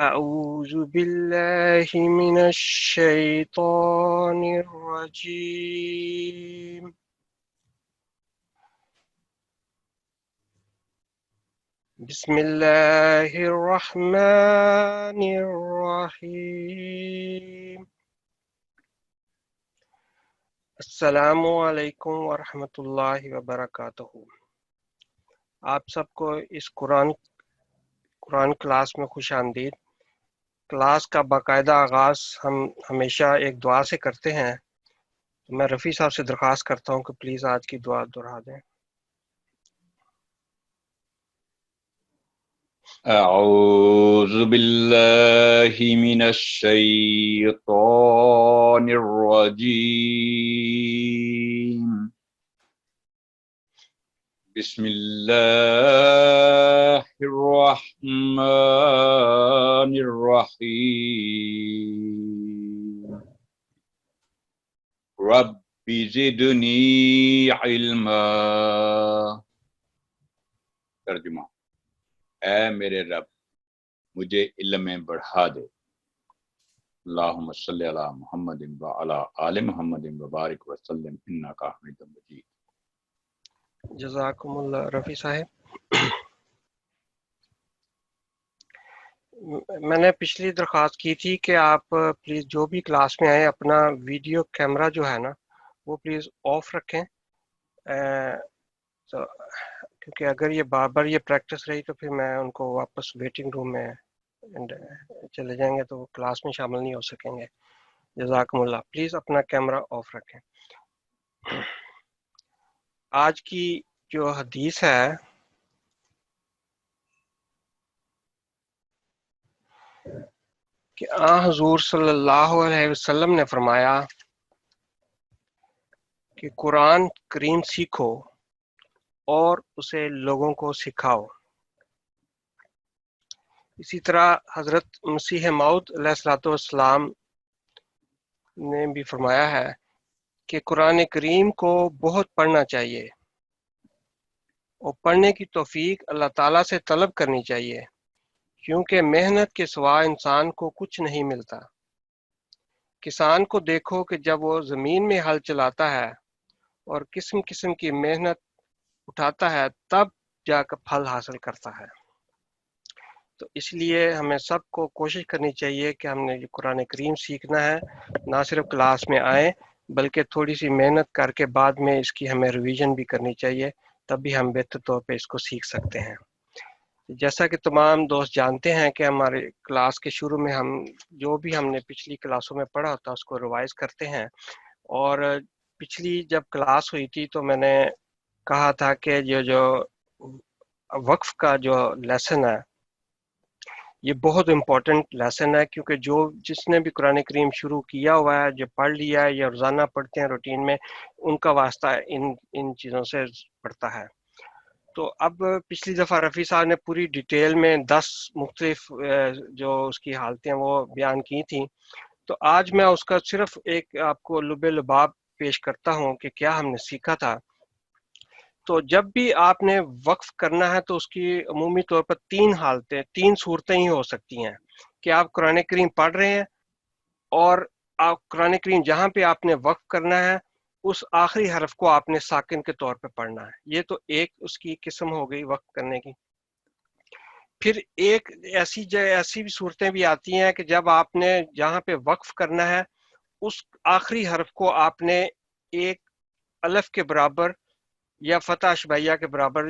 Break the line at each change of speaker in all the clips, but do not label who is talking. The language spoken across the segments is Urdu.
أعوذ بالله من الشيطان الرجيم. بسم الله الرحمن الرحيم. السلام علیکم ورحمۃ اللہ وبرکاتہ. آپ سب کو اس قرآن کلاس میں خوش آمدید. کلاس کا باقاعدہ آغاز ہم ہمیشہ ایک دعا سے کرتے ہیں. میں رفیع صاحب سے درخواست کرتا ہوں کہ پلیز آج کی دعا دہرا دیں.
اعوذ باللہ من الشیطان الرجیم. بسم اللہ الرحمن الرحیم. رب زدنی علما. ترجمہ: اے میرے رب مجھے علم میں بڑھا دے. اللہم صلی علی محمد وعلی آل محمد وبارک وسلم انک حمید مجید.
جزاکم اللہ رفیع صاحب. میں نے پچھلی درخواست کی تھی کہ آپ پلیز جو بھی کلاس میں آئیں اپنا ویڈیو کیمرہ جو ہے نا وہ پلیز آف رکھیں. کیونکہ اگر یہ بار بار یہ پریکٹس رہی تو پھر میں ان کو واپس ویٹنگ روم میں چلے جائیں گے تو وہ کلاس میں شامل نہیں ہو سکیں گے. جزاکم اللہ. پلیز اپنا کیمرہ آف رکھیں. آج کی جو حدیث ہے کہ حضور صلی اللہ علیہ وسلم نے فرمایا کہ قرآن کریم سیکھو اور اسے لوگوں کو سکھاؤ. اسی طرح حضرت مسیح موعود علیہ الصلوۃ والسلام نے بھی فرمایا ہے کہ قرآن کریم کو بہت پڑھنا چاہیے اور پڑھنے کی توفیق اللہ تعالیٰ سے طلب کرنی چاہیے، کیونکہ محنت کے سوا انسان کو کچھ نہیں ملتا. کسان کو دیکھو کہ جب وہ زمین میں ہل چلاتا ہے اور قسم قسم کی محنت اٹھاتا ہے تب جا کر پھل حاصل کرتا ہے. تو اس لیے ہمیں سب کو کوشش کرنی چاہیے کہ ہم نے قرآن کریم سیکھنا ہے، نہ صرف کلاس میں آئیں بلکہ تھوڑی سی محنت کر کے بعد میں اس کی ہمیں ریویژن بھی کرنی چاہیے، تب بھی ہم بہتر طور پہ اس کو سیکھ سکتے ہیں. جیسا کہ تمام دوست جانتے ہیں کہ ہمارے کلاس کے شروع میں ہم جو بھی ہم نے پچھلی کلاسوں میں پڑھا ہوتا اس کو ریوائز کرتے ہیں. اور پچھلی جب کلاس ہوئی تھی تو میں نے کہا تھا کہ یہ جو وقف کا جو لیسن ہے یہ بہت امپورٹنٹ لیسن ہے، کیونکہ جس نے بھی قرآن کریم شروع کیا ہوا ہے، جو پڑھ لیا ہے یا روزانہ پڑھتے ہیں روٹین میں، ان کا واسطہ ان چیزوں سے پڑتا ہے. تو اب پچھلی دفعہ رفیع صاحب نے پوری ڈیٹیل میں 10 مختلف جو اس کی حالتیں وہ بیان کی تھیں. تو آج میں اس کا صرف ایک آپ کو لب لباب پیش کرتا ہوں کہ کیا ہم نے سیکھا تھا. تو جب بھی آپ نے وقف کرنا ہے تو اس کی عمومی طور پر 3 صورتیں ہی ہو سکتی ہیں کہ آپ قرآن کریم پڑھ رہے ہیں اور آپ قرآن کریم جہاں پہ آپ نے وقف کرنا ہے اس آخری حرف کو آپ نے ساکن کے طور پہ پڑھنا ہے. یہ تو ایک اس کی قسم ہو گئی وقف کرنے کی. پھر ایک ایسی بھی صورتیں بھی آتی ہیں کہ جب آپ نے جہاں پہ وقف کرنا ہے اس آخری حرف کو آپ نے ایک الف کے برابر یا فتح اشبیہ کے برابر،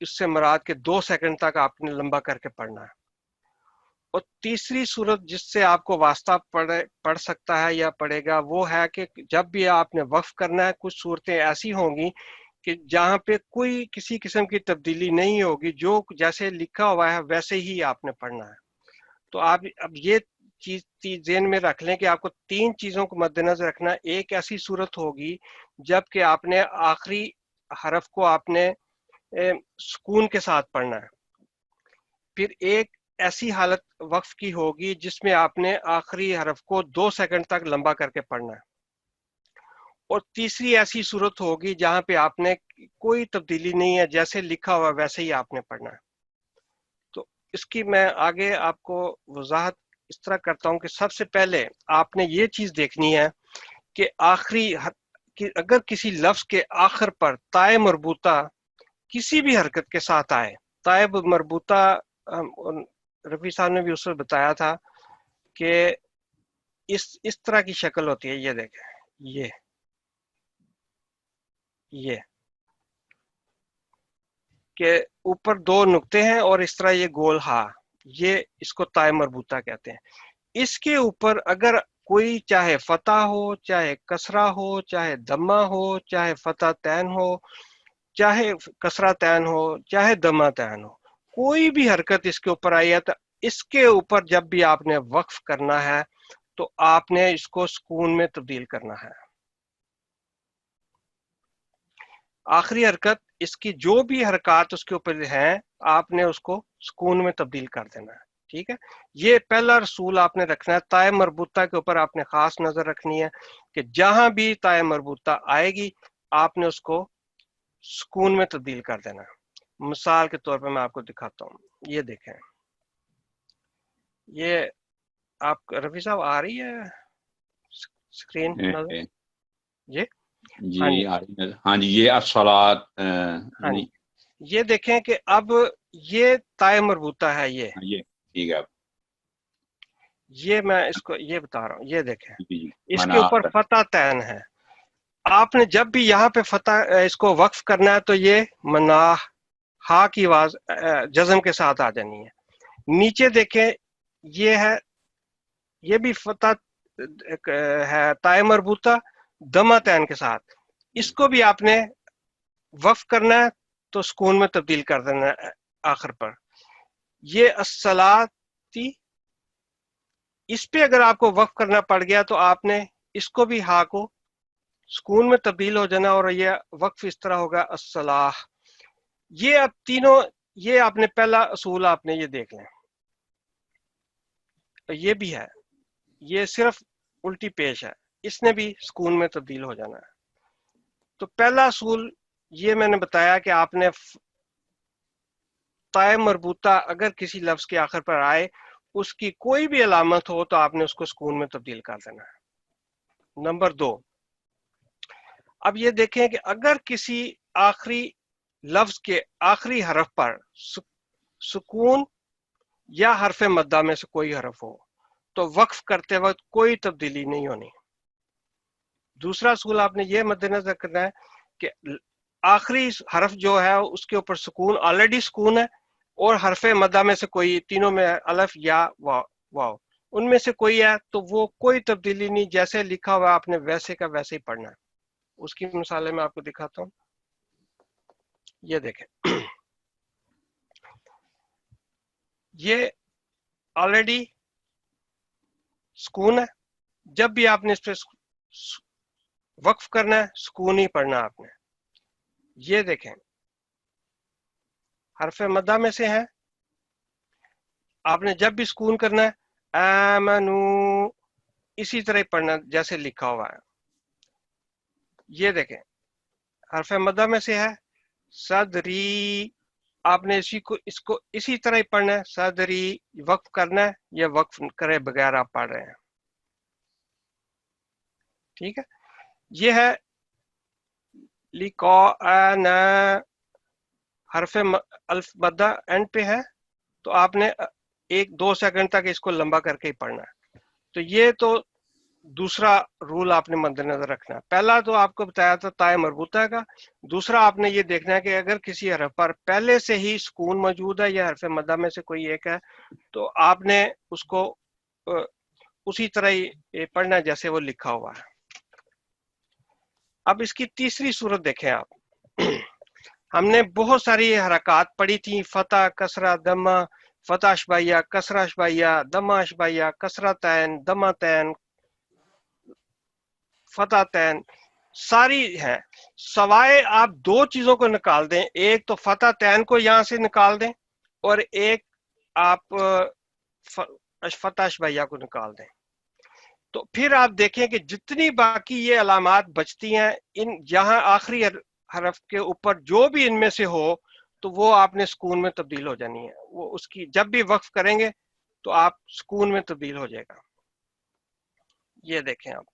اس سے مراد کے 2 سیکنڈ تک آپ نے لمبا کر کے پڑھنا ہے. اور تیسری صورت جس سے آپ کو واسطہ پڑھ سکتا ہے یا پڑھے گا وہ ہے کہ جب بھی آپ نے وقف کرنا ہے کچھ صورتیں ایسی ہوں گی کہ جہاں پہ کوئی کسی قسم کی تبدیلی نہیں ہوگی، جو جیسے لکھا ہوا ہے ویسے ہی آپ نے پڑھنا ہے. تو آپ اب یہ چیز ذہن میں رکھ لیں کہ آپ کو 3 چیزوں کو مد نظر رکھنا. ایک ایسی صورت ہوگی جب کہ آپ نے آخری حرف کو آپ نے سکون کے ساتھ پڑھنا ہے. پھر ایک ایسی حالت وقف کی ہوگی جس میں آپ نے آخری حرف کو 2 سیکنڈ تک لمبا کر کے پڑھنا ہے. اور تیسری ایسی صورت ہوگی جہاں پہ آپ نے کوئی تبدیلی نہیں ہے، جیسے لکھا ہوا ویسے ہی آپ نے پڑھنا ہے. تو اس کی میں آگے آپ کو وضاحت اس طرح کرتا ہوں کہ سب سے پہلے آپ نے یہ چیز دیکھنی ہے کہ کہ اگر کسی لفظ کے آخر پر تائے مربوطہ کسی بھی حرکت کے ساتھ آئے، تائے مربوطہ رفیع صاحب نے بھی اس وقت بتایا تھا کہ اس طرح کی شکل ہوتی ہے. یہ دیکھیں، یہ کہ اوپر دو نقطے ہیں اور اس طرح یہ گول ہا، یہ اس کو تائے مربوطہ کہتے ہیں. اس کے اوپر اگر کوئی چاہے فتح ہو، چاہے کسرہ ہو، چاہے دمہ ہو، چاہے فتح تین ہو، چاہے کسرہ تین ہو، چاہے دمہ تین ہو، کوئی بھی حرکت اس کے اوپر آئی ہے تو اس کے اوپر جب بھی آپ نے وقف کرنا ہے تو آپ نے اس کو سکون میں تبدیل کرنا ہے. آخری حرکت اس کی جو بھی حرکات اس کے اوپر ہیں آپ نے اس کو سکون میں تبدیل کر دینا ہے. ٹھیک ہے، یہ پہلا رسول آپ نے رکھنا ہے. تائے مربوطہ کے اوپر آپ نے خاص نظر رکھنی ہے کہ جہاں بھی تائے مربوطہ آئے گی آپ نے اس کو سکون میں تبدیل کر دینا ہے. مثال کے طور پہ میں آپ کو دکھاتا ہوں. یہ دیکھیں، یہ آپ رفیع صاحب آ رہی ہے اسکرین نظر؟ جی ہاں جی،
ہاں جی، یہ الصلاۃ
ہاں
یعنی
جی، یہ دیکھیں کہ اب یہ تائے مربوطہ ہے.
یہ ٹھیک ہے.
یہ میں اس کو یہ بتا رہا ہوں. یہ دیکھیں
جی
اس کے
منع
اوپر فتح تین ہے. آپ نے جب بھی یہاں پہ فتح اس کو وقف کرنا ہے تو یہ مناح ہا کی آواز جزم کے ساتھ آ جانی ہے. نیچے دیکھیں یہ ہے، یہ بھی فتح ہے تائے مربوطہ دمہ تین کے ساتھ. اس کو بھی آپ نے وقف کرنا ہے تو سکون میں تبدیل کر دینا ہے آخر پر. یہ الصلاتی، اس پہ اگر آپ کو وقف کرنا پڑ گیا تو آپ نے اس کو بھی ہا کو سکون میں تبدیل ہو جانا اور یہ وقف اس طرح ہوگا الصلاح. یہ اب تینوں، یہ آپ نے پہلا اصول آپ نے یہ دیکھ لیں. یہ بھی ہے، یہ صرف الٹی پیش ہے، اس نے بھی سکون میں تبدیل ہو جانا ہے. تو پہلا اصول یہ میں نے بتایا کہ آپ نے تائے مربوطہ اگر کسی لفظ کے آخر پر آئے اس کی کوئی بھی علامت ہو تو آپ نے اس کو سکون میں تبدیل کر دینا ہے. نمبر دو، اب یہ دیکھیں کہ اگر کسی آخری لفظ کے آخری حرف پر سکون یا حرف مدہ میں سے کوئی حرف ہو تو وقف کرتے وقت کوئی تبدیلی نہیں ہونی. دوسرا اصول آپ نے یہ مد نظر کرنا ہے کہ آخری حرف جو ہے اس کے اوپر سکون آلریڈی سکون ہے اور حرف مدہ میں سے کوئی، تینوں میں الف یا واو، ان میں سے کوئی ہے تو وہ کوئی تبدیلی نہیں، جیسے لکھا ہوا آپ نے ویسے کا ویسے ہی پڑھنا ہے. اس کی مثالیں میں آپ کو دکھاتا ہوں. یہ دیکھیں، یہ آلریڈی سکون ہے، جب بھی آپ نے اس پہ وقف کرنا ہے سکون ہی پڑھنا آپ نے. یہ دیکھیں حرف مدہ میں سے ہے، آپ نے جب بھی سکون کرنا ہے آمنو اسی طرح پڑھنا جیسے لکھا ہوا ہے. یہ دیکھیں حرف مدہ میں سے ہے صدری، آپ نے اس کو اسی طرح ہی پڑھنا ہے. صدری وقف کرنا ہے یا وقف کرے بغیر آپ پڑھ رہے ہیں. ٹھیک ہے، یہ ہے لقاءنا، حرف الف مدہ اینڈ پہ ہے تو آپ نے 1-2 سیکنڈ تک اس کو لمبا کر کے ہی پڑھنا ہے. تو یہ تو دوسرا رول آپ نے مد نظر رکھنا ہے. پہلا تو آپ کو بتایا تھا تائے مربوطہ کا، دوسرا آپ نے یہ دیکھنا ہے کہ اگر کسی حرف پر پہلے سے ہی سکون موجود ہے یا حرف مدہ میں سے کوئی ایک ہے تو آپ نے اس کو اسی طرح ہی پڑھنا جیسے وہ لکھا ہوا ہے. اب اس کی تیسری صورت دیکھیں آپ. ہم نے بہت ساری حرکات پڑھی تھیں، فتح، کسرہ، دمہ، فتح اشبائیہ، کسرہ اشبائیہ، دمہ اشبائیہ، کسرہ تین، دمہ تین، فتح تین، ساری ہیں. سوائے آپ دو چیزوں کو نکال دیں، ایک تو فتح تین کو یہاں سے نکال دیں اور ایک آپ فتح اشبائیہ کو نکال دیں، تو پھر آپ دیکھیں کہ جتنی باقی یہ علامات بچتی ہیں ان یہاں آخری حرف کے اوپر جو بھی ان میں سے ہو تو وہ آپ نے سکون میں تبدیل ہو جانی ہے. وہ اس کی جب بھی وقف کریں گے تو آپ سکون میں تبدیل ہو جائے گا. یہ دیکھیں آپ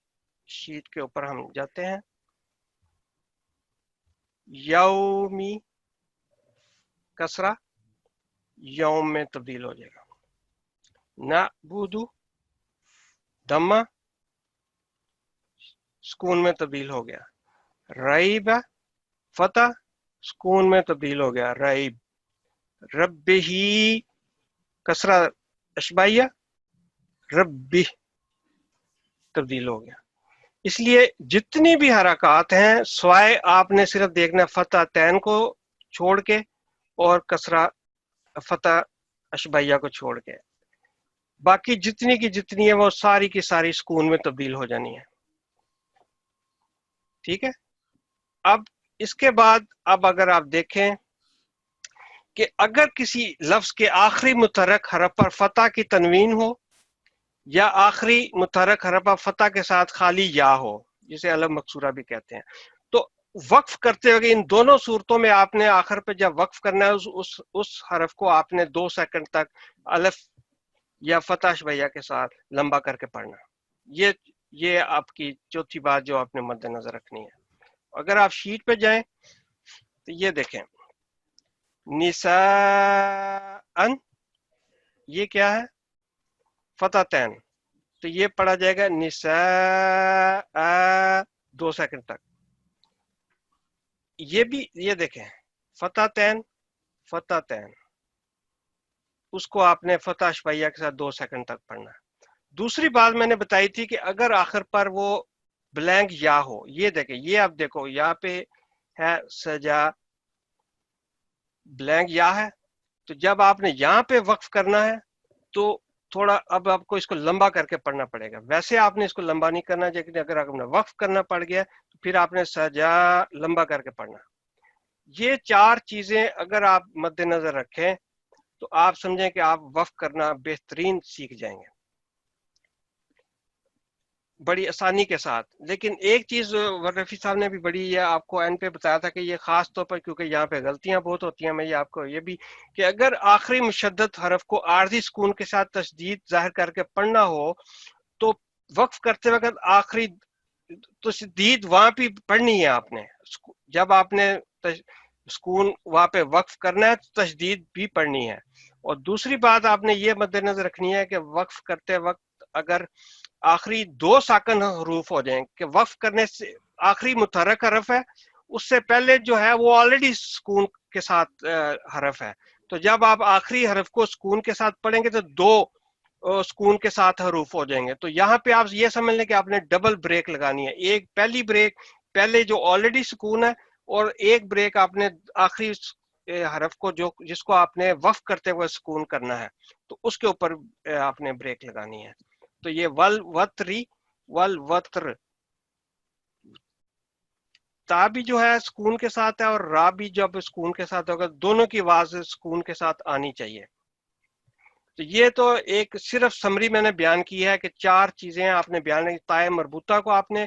شیٹ کے اوپر ہم جاتے ہیں. یومی کسرہ یوم میں تبدیل ہو جائے گا. نعبدو دمہ سکون میں تبدیل ہو گیا. ریب فتح سکون میں تبدیل ہو گیا ریب. رب ہی کسرہ اشبائیہ رب تبدیل ہو گیا. اس لیے جتنی بھی حرکات ہیں سوائے آپ نے صرف دیکھنا فتح تین کو چھوڑ کے اور کسرہ فتح اشبائیہ کو چھوڑ کے، باقی جتنی کی جتنی ہے وہ ساری کی ساری سکون میں تبدیل ہو جانی ہے. ٹھیک ہے. اب اس کے بعد اب اگر آپ دیکھیں کہ اگر کسی لفظ کے آخری متحرک حرف پر فتح کی تنوین ہو یا آخری متحرک حرف پر فتح کے ساتھ خالی یا ہو، جسے علم مکسورہ بھی کہتے ہیں، تو وقف کرتے ہوئے ان دونوں صورتوں میں آپ نے آخر پہ جب وقف کرنا ہے اس حرف کو آپ نے 2 سیکنڈ تک الف یا فتح شبیہ کے ساتھ لمبا کر کے پڑھنا. یہ آپ کی چوتھی بات جو آپ نے مد نظر رکھنی ہے. اگر آپ شیٹ پہ جائیں تو یہ دیکھیں نساء یہ کیا ہے فتح تین، تو یہ پڑھا جائے گا نساء 2 سیکنڈ تک. یہ بھی یہ دیکھیں فتح تین اس کو آپ نے فتح شبیہ کے ساتھ 2 سیکنڈ تک پڑھنا. دوسری بات میں نے بتائی تھی کہ اگر آخر پر وہ بلینک یا ہو، یہ دیکھیں یہ آپ دیکھو یہاں پہ ہے سجا بلینک یا ہے، تو جب آپ نے یہاں پہ وقف کرنا ہے تو تھوڑا اب آپ کو اس کو لمبا کر کے پڑھنا پڑے گا. ویسے آپ نے اس کو لمبا نہیں کرنا، لیکن اگر آپ نے وقف کرنا پڑ گیا تو پھر آپ نے سجا لمبا کر کے پڑھنا. یہ 4 چیزیں اگر آپ مد نظر رکھیں تو آپ سمجھیں کہ آپ وقف کرنا بہترین سیکھ جائیں گے بڑی آسانی کے ساتھ. لیکن ایک چیز رفیع صاحب نے بھی بڑی یہ آپ کو اینڈ پہ بتایا تھا کہ یہ خاص طور پر کیونکہ یہاں پہ غلطیاں بہت ہوتی ہیں، میں یہ آپ کو یہ بھی کہ اگر آخری مشدد حرف کو عارضی سکون کے ساتھ تشدید ظاہر کر کے پڑھنا ہو تو وقف کرتے وقت آخری تشدید وہاں پہ پڑھنی ہے آپ نے. جب آپ نے سکون وہاں پہ وقف کرنا ہے تو تشدید بھی پڑھنی ہے. اور دوسری بات آپ نے یہ مد نظر رکھنی ہے کہ وقف کرتے وقت اگر آخری 2 ساکن حروف ہو جائیں کہ وقف کرنے سے آخری متحرک حرف ہے اس سے پہلے جو ہے وہ آلریڈی سکون کے ساتھ حرف ہے، تو جب آپ آخری حرف کو سکون کے ساتھ پڑھیں گے تو 2 سکون کے ساتھ حروف ہو جائیں گے. تو یہاں پہ آپ یہ سمجھ لیں کہ آپ نے ڈبل بریک لگانی ہے. ایک پہلی بریک پہلے جو آلریڈی سکون ہے اور ایک بریک آپ نے آخری حرف کو جس کو آپ نے وقف کرتے ہوئے سکون کرنا ہے تو اس کے اوپر آپ نے بریک لگانی ہے. تو یہ والوتری والوتر تا بھی جو ہے سکون کے ساتھ ہے اور را بھی جب سکون کے ساتھ ہوگا دونوں کی آواز سکون کے ساتھ آنی چاہیے. تو یہ تو ایک صرف سمری میں نے بیان کی ہے کہ 4 چیزیں آپ نے بیان کی. تائے مربوطہ کو آپ نے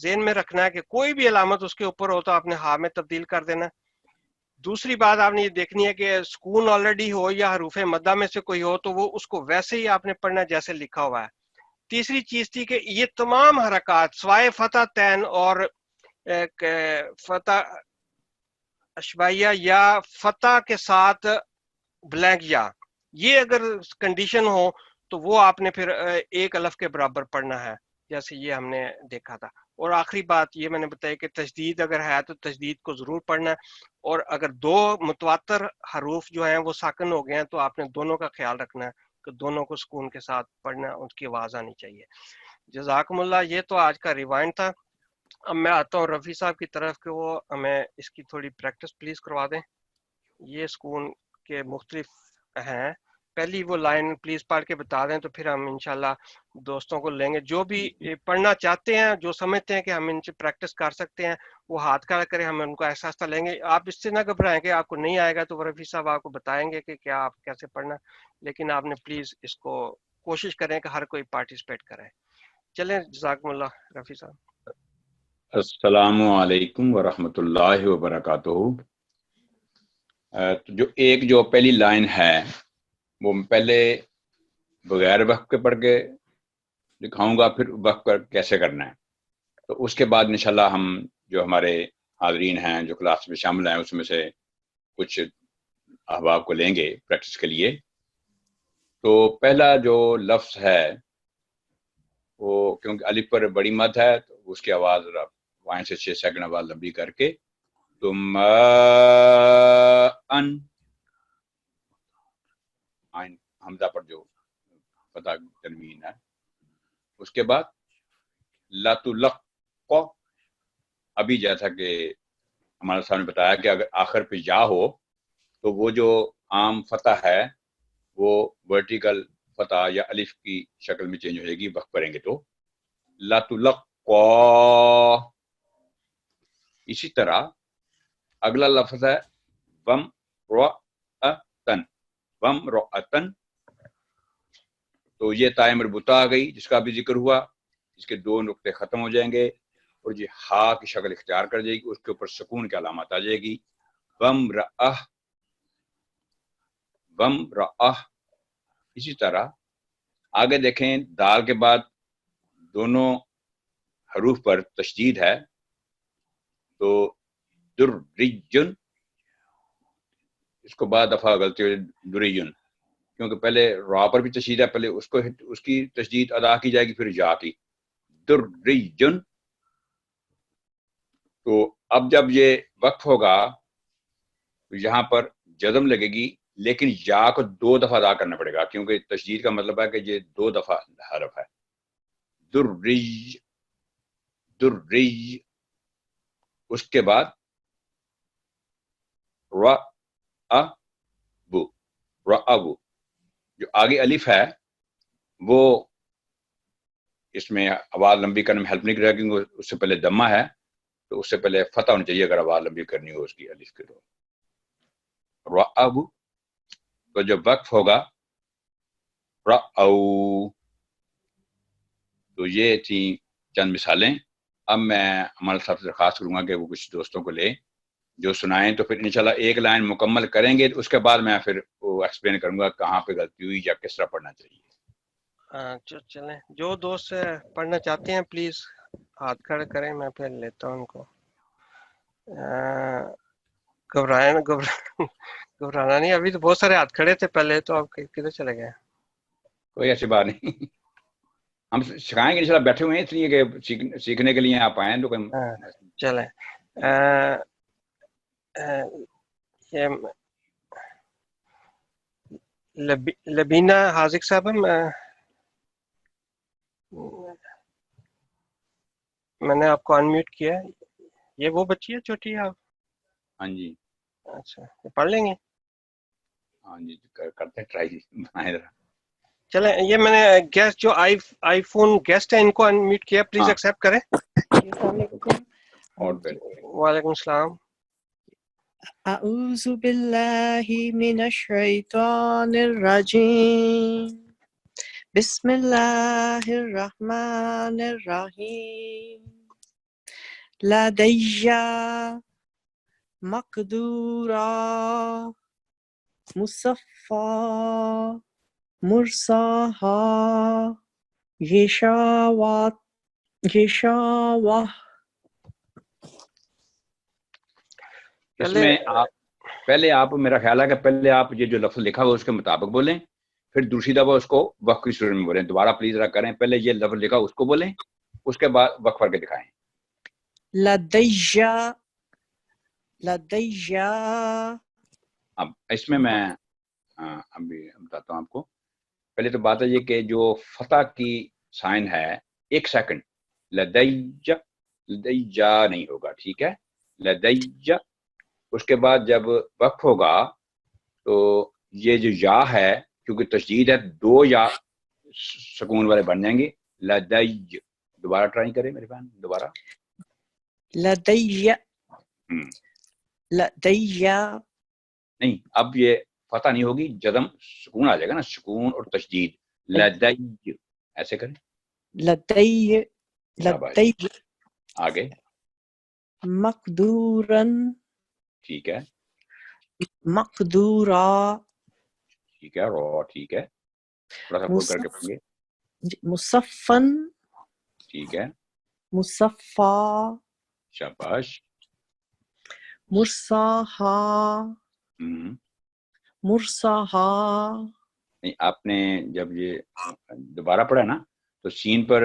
ذہن میں رکھنا ہے کہ کوئی بھی علامت اس کے اوپر ہو تو آپ نے ہاں میں تبدیل کر دینا. دوسری بات آپ نے یہ دیکھنی ہے کہ سکون آلریڈی ہو یا حروف مدہ میں سے کوئی ہو تو وہ اس کو ویسے ہی آپ نے پڑھنا جیسے لکھا ہوا ہے. تیسری چیز تھی کہ یہ تمام حرکات سوائے فتح تین اور فتح اشبائیہ یا فتح کے ساتھ بلینک یا یہ اگر کنڈیشن ہو تو وہ آپ نے پھر ایک الف کے برابر پڑھنا ہے جیسے یہ ہم نے دیکھا تھا. اور آخری بات یہ میں نے بتایا کہ تشدید اگر ہے تو تشدید کو ضرور پڑھنا ہے، اور اگر 2 متواتر حروف جو ہیں وہ ساکن ہو گئے ہیں تو آپ نے دونوں کا خیال رکھنا ہے کہ دونوں کو سکون کے ساتھ پڑھنا، ان کی آواز آنی چاہیے. جزاکم اللہ. یہ تو آج کا ریوائنڈ تھا. اب میں آتا ہوں رفیع صاحب کی طرف کہ وہ ہمیں اس کی تھوڑی پریکٹس پلیز کروا دیں. یہ سکون کے مختلف ہیں، پہلی وہ لائن پلیز پڑھ کے بتا دیں تو پھر ہم انشاءاللہ دوستوں کو لیں گے جو بھی پڑھنا چاہتے ہیں، جو سمجھتے ہیں کہ ہم ان سے پریکٹس کر سکتے ہیں وہ ہاتھ کھڑا کریں، ہم ان کو احساس لیں گے. آپ اس سے نہ گھبرائیں کہ آپ کو نہیں آئے گا تو رفیع صاحب آپ کو بتائیں گے کہ کیا آپ کیسے پڑھنا، لیکن آپ نے پلیز اس کو کوشش کریں کہ ہر کوئی پارٹیسپیٹ کرے. چلیں جزاکم اللہ رفیع صاحب.
السلام علیکم ورحمۃ اللہ وبرکاتہ. تو جو پہلی لائن ہے وہ پہلے بغیر وقف کے پڑھ کے دکھاؤں گا، پھر وقف پر کیسے کرنا ہے، تو اس کے بعد انشاءاللہ ہم جو ہمارے حاضرین ہیں جو کلاس میں شامل ہیں اس میں سے کچھ احباب کو لیں گے پریکٹس کے لیے۔ تو پہلا جو لفظ ہے وہ کیونکہ الف پر بڑی مد ہے تو اس کی آواز وہاں سے 6 سیکنڈ آواز لمبی کر کے تم ان حمزہ پر جو فتح تنوین ہے، اس کے بعد لَتُلَقَّ، ابھی جیسا کہ ہمارے سامنے بتایا کہ اگر آخر پہ یا ہو تو وہ جو عام فتح ہے وہ ورٹیکل فتح یا الف کی شکل میں چینج ہو جائے گی وقف کریں گے تو لَتُلَقَّى۔ اسی طرح اگلا لفظ ہے وَمْرَأَةً، وَمْرَأَةً، تو یہ تائے مربوطہ آ گئی جس کا بھی ذکر ہوا، اس کے 2 نقطے ختم ہو جائیں گے اور یہ ہا کی شکل اختیار کر جائے گی، اس کے اوپر سکون کی علامت آ جائے گی، وَمْرَأَةً، وَمْرَأَةً۔ اسی طرح آگے دیکھیں دال کے بعد دونوں حروف پر تشدید ہے، تو دُرِّجٌ، اس کو بعد دفعہ غلطی ہو دُرِّجٌ، کیونکہ پہلے را پر بھی تشدید ہے، پہلے اس کی تشدید ادا کی جائے گی پھر یا کی، دُرِّجٌ۔ تو اب جب یہ وقف ہوگا تو یہاں پر جزم لگے گی، لیکن یا کو 2 دفعہ ادا کرنا پڑے گا کیونکہ تشدید کا مطلب ہے کہ یہ 2 دفعہ حرف ہے، دُرِّج، دُرِّج۔ اس کے بعد رَأَبُ، رَأَبُ، جو آگے الف ہے وہ اس میں آواز لمبی کرنے میں ہیلپ نہیں کرے گا کیونکہ اس سے پہلے دمہ ہے، تو اس سے پہلے فتح ہونی چاہیے اگر آواز لمبی کرنی ہو اس کی الف کے، تو رَأَبُ۔ تو جب وقف ہوگا رَأَوْ۔ تو یہ تھی چند مثالیں۔ اب میں ہمارے صاحب سے درخواست کروں گا کہ وہ کچھ دوستوں کو لے جو سنائیں، تو پھر انشاءاللہ ایک لائن مکمل کریں گے، اس کے بعد میں پھر وہ ایکسپلین کروں گا کہاں پہ غلطی ہوئی یا کس طرح پڑھنا چاہیے۔
چلیں جو دوست پڑھنا چاہتے ہیں پلیز ہاتھ کھڑے کریں، میں پھر لیتا ہوں ان کو۔ گھبرانا نہیں، ابھی تو بہت سارے ہاتھ کھڑے تھے پہلے، تو اب کدھر چلے گئے؟
کوئی ایسی بات نہیں، ہم سکھائیں گے انشاءاللہ، بیٹھے ہوئے ہیں اس لیے کہ سیکھنے کے لیے آپ آئیں تو
چلیں یہ لبینہ حاذق صاحب، میں نے آپ کو انمیوٹ کیا ہے، یہ وہ بچی ہے چھوٹی ہے آپ؟
ہاں جی،
اچھا پڑھ لیں گے؟
ہاں جی کرتے ہیں ٹرائی، بنائیں ذرا۔
چلیں یہ میں نے گیسٹ جو آئی فون گیسٹ ہیں ان کو انمیوٹ کیا، پلیز ایکسیپٹ کریں۔
السلام علیکم۔
اور
وعلیکم السلام۔
اعوذ باللہ من الشیطان الرجیم، بسم اللہ الرحمن الرحیم، لدی مقدورا مصفا مرساہا یشاوہ
اس میں پہلے آپ میرا خیال ہے کہ پہلے آپ یہ جو لفظ لکھا ہوا اس کے مطابق بولیں، پھر دوسری دفعہ اس کو وقف کی صورت میں بولیں۔ دوبارہ پلیز ذرا کریں، پہلے یہ لفظ لکھا اس کو بولیں، اس کے بعد وقف کر کے دکھائیں۔
لدیّا۔
اب اس میں ابھی بتاتا ہوں آپ کو۔ پہلے تو بات ہے یہ کہ جو فتح کی سائن ہے 1 سیکنڈ، لدیّا نہیں ہوگا، ٹھیک ہے، لدیّا۔ اس کے بعد جب وقف ہوگا تو یہ جو یا ہے کیونکہ تشدید ہے، 2 یا سکون والے بن جائیں گے، لدی۔ دوبارہ ٹرائی کریں میرے بہن، دوبارہ
لدیّا، لدیّا
نہیں، اب یہ فتح نہیں ہوگی، جزم سکون آ جائے گا نا، سکون اور تشدید، لدی ایسے کریں،
لدی
آگے
مقدورن،
ٹھیک ہے،
مقدورا
ٹھیک ہے. رو ٹھیک ہے, تھوڑا سا کھول کر کے پڑھیں گے.
مصفن
ٹھیک ہے,
مصفا
شاباش.
مرساہا مرساہا.
نہیں, آپ نے جب یہ دوبارہ پڑھا نا تو سین پر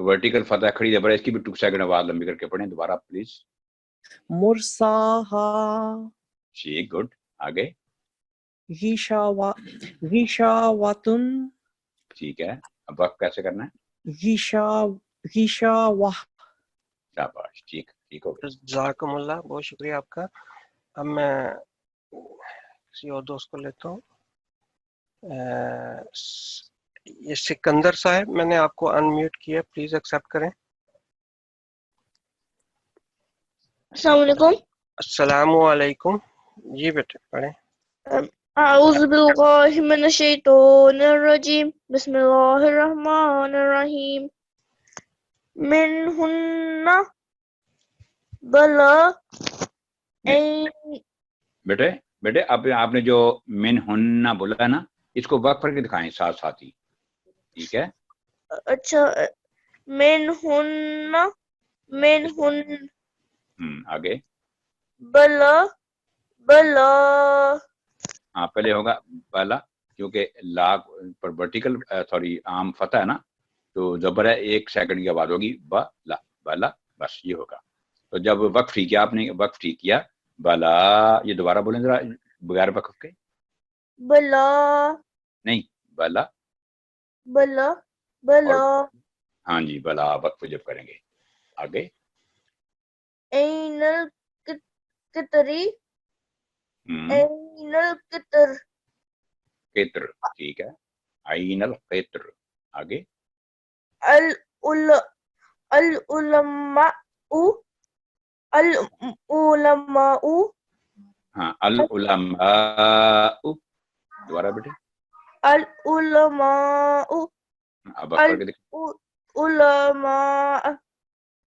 ورٹیکل فتح کھڑی زبر ہے, اس کی بھی 2 سیکنڈ آواز لمبی کر کے پڑھیں دوبارہ پلیز.
مرساہا
ٹھیک, گڈ. آگے.
غشاواتن
ٹھیک ہے, اب وقت کیسے کرنا ہے؟
غشاوہ.
شاباش, ٹھیک ٹھیک ہو گیا.
جزاکم اللہ, بہت شکریہ آپ کا. اب میں کسی اور دوست کو لیتا ہوں. یہ سکندر صاحب, میں نے آپ کو انمیوٹ کیا, پلیز ایکسیپٹ کریں.
السلام علیکم.
السلام علیکم. جی بیٹے پڑھیں.
اعوذ باللہ من الشیطان الرجیم. بسم اللہ الرحمن الرحیم. منہن بلا
بیٹے بیٹے آپ نے جو من ہننا بولا ہے نا, اس کو وقف کر کے دکھائیں ساتھ ساتھ ہی. ٹھیک ہے,
اچھا, منہن
آگے.
بلا بلا.
ہاں, پہلے ہوگا پہلا, کیونکہ لا پر ورٹیکل سوری عام فتح ہے نا, تو زبر ہے 1 سیکنڈ کی آواز ہوگی بلا بلا, بس یہ ہوگا. تو جب وقف ٹھیک کیا آپ نے, وقف ٹھیک کیا بلا, یہ دوبارہ بولیں ذرا بغیر وقف کے.
بلا
نہیں, بلا.
بلا بلا.
ہاں جی, بلا وقف جب کریں گے. آگے.
این القطری
ہم،
این القطر.
قطر. ٹھیک ہے, عین القطر. آگے.
العلماء العلماء.
ہاں, العلماء. دوبارہ بیٹے,
العلماء
اب وقف کر کے دیکھ.
العلماء.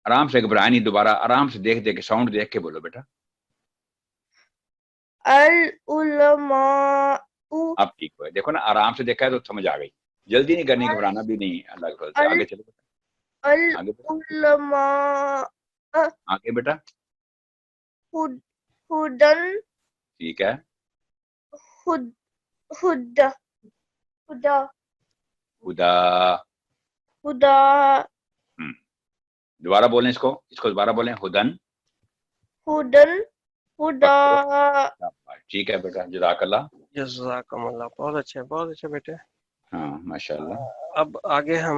آرام سے, گھبرائے نہیں, دوبارہ آرام سے دیکھ کے ساؤنڈ دیکھ کے بولو بیٹا.
العلماء.
اب ٹھیک ہوا, دیکھو نا آرام سے دیکھا ہے تو سمجھ آ گئی. جلدی نہیں کرنی, گھبرانا بھی نہیں, اللہ کے فضل سے. آگے چلو بیٹا, آگے بیٹا,
العلماء
آگے بیٹا.
ہدن
ٹھیک ہے,
ہدا ہدا
خدا.
ہدا.
دوبارہ بولیں اس کو دوبارہ بولیں. ہدن.
ہدن ہدا.
ٹھیک ہے بیٹا, جزاک اللہ.
جزاکم اللہ, بہت اچھے بیٹے.
ہاں ماشاء اللہ.
اب آگے ہم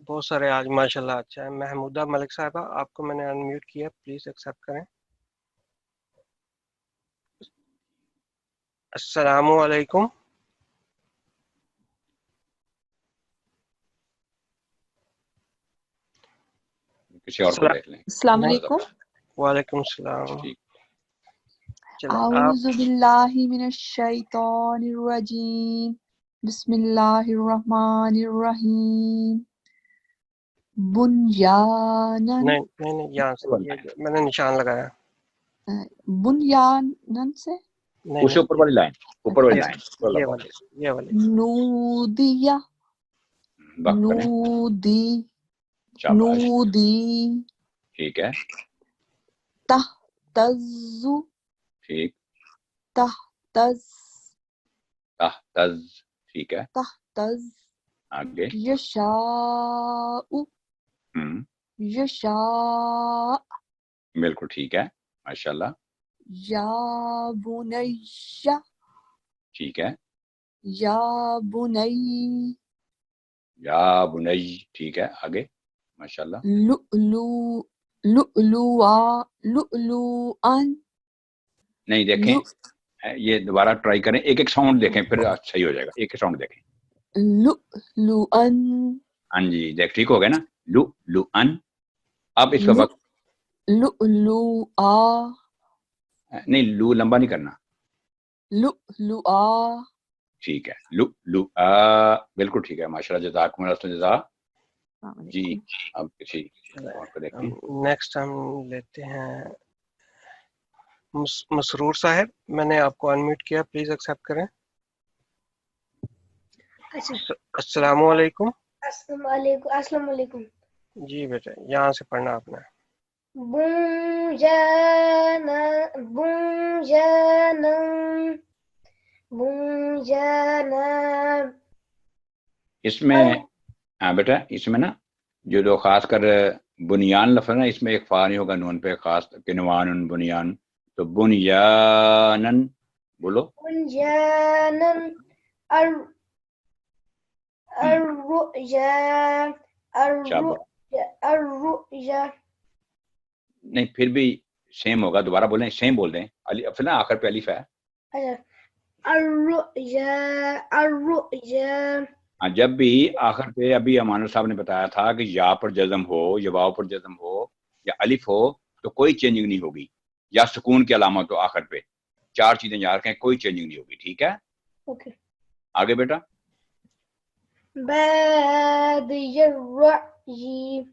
بہت سارے آج ماشاء اللہ اچھا ہے. محمودہ ملک صاحبہ, آپ کو میں نے انمیوٹ کیا, پلیز ایکسیپٹ کریں. السلام علیکم.
کسی اور کو دیکھ لیں.
السلام علیکم.
وعلیکم السلام.
ٹھیک.
چلیں آپ.
اعوذ باللہ من الشیطان الرجیم. بسم اللہ الرحمن الرحیم. بنیانن
نہیں یہاں سے, یہ میں نے نشان لگایا.
بنیانن سے
اس سے اوپر والی لائن, اوپر والی لائن.
یہ والی.
نودیہ نودی نودی
ٹھیک ہے,
تہتز
ٹھیک.
تہتز
تہتز. ٹھیک ہے,
تہتز.
آگے.
یشاء یشاء.
بالکل ٹھیک ہے, ماشاء اللہ.
یا بنیہ
ٹھیک ہے,
یا بنی.
یا بنی. ٹھیک ہے, آگے. ماشاء اللہ.
لؤلؤ لؤلؤا لؤلؤن.
نہیں دیکھیں, یہ دوبارہ ٹرائی کریں, ایک ایک ساؤنڈ دیکھیں پھر صحیح ہو جائے گا. ایک ایک ساؤنڈ دیکھیں.
لؤلؤن.
ہاں جی, دیکھ ٹھیک ہو گیا نا, لؤلؤن. اب اس کا وقت
لؤلؤا.
نہیں, لو لمبا نہیں کرنا.
لؤلؤا.
ٹھیک ہے, لؤلؤا. بالکل ٹھیک ہے, ماشاء اللہ. جزاکم اللہ جزا. جی, اب کسی اور کو دیکھیں.
نیکسٹ ہم لیتے ہیں مسرور صاحب میں نے آپ کو انمیوٹ کیا، پلیز ایکسیپٹ کریں. السلام علیکم.
السلام علیکم.
جی بیٹا یہاں سے پڑھنا آپ نے.
بنجانا
اس میں ہاں بیٹا اس میں نا جو خاص کر بنیان لفظ نا اس میں ایک فا نہیں ہوگا نون پہ، خاص کنوان بنیان، تو بنیانن بولو.
بنجانا الرؤيا الرؤيا.
نہیں پھر بھی سیم ہوگا، دوبارہ بولیں، سیم بول دیں. پھر نا آخر پہ الف ہے.
الرؤيا الرؤيا.
جب بھی آخر پہ ابھی امان صاحب نے بتایا تھا کہ یا پر جزم ہو یا واو پر جزم ہو یا الف ہو تو کوئی چینجنگ نہیں ہوگی، یا سکون کی علامت ہو آخر پہ، 4 چیزیں یاد رکھیں، کوئی چینجنگ نہیں ہوگی. ٹھیک ہے
اوکے.
آگے بیٹا.
بادي الرأي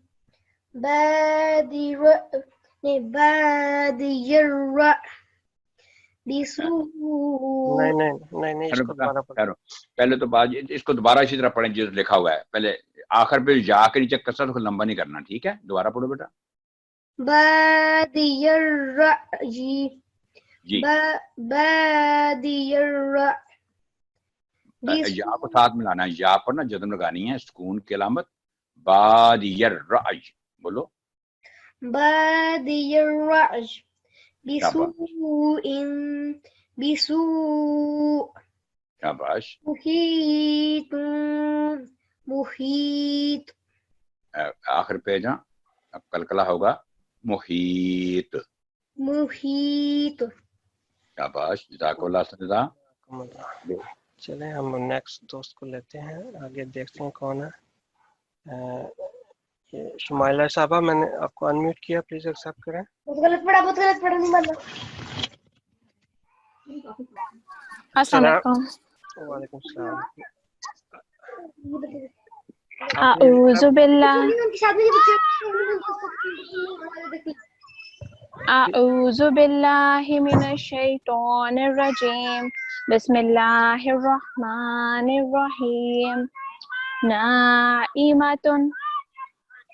بادي الرأي بسوء.
نہیں اس کو دوبارہ پڑھیں.
پہلے تو بات اس کو دوبارہ اسی طرح پڑھیں جو لکھا ہوا ہے. پہلے آخر پہ یا کے نیچے کسر کو لمبا نہیں کرنا. ٹھیک ہے دوبارہ پڑھو بیٹا.
بادي الرأي
جی
بادي الرأي
یا کو ساتھ ملانا ہے، یا پر نا جزم لگانی ہے، سکون کی علامت. بادی الرأی بولو.
بادي الرأي بسوء
شاباش.
محيط.
آخر پہ جہاں اب کلکلا ہوگا محیط. شاباش جزاک اللہ سجدہ.
چلیں ہم نیکسٹ دوست کو لیتے ہیں، آگے دیکھتے ہیں کون ہے. یہ شمائلہ صاحبہ میں نے آپ کو انمیوٹ کیا، پلیز ایکسیپٹ کریں.
بہت غلط پڑھا نہیں ماننا.
السلام علیکم.
وعلیکم السلام.
اعوذ باللہ اعوذ باللہ من الشیطان الرجیم. بسم اللہ الرحمن الرحیم. نائمۃ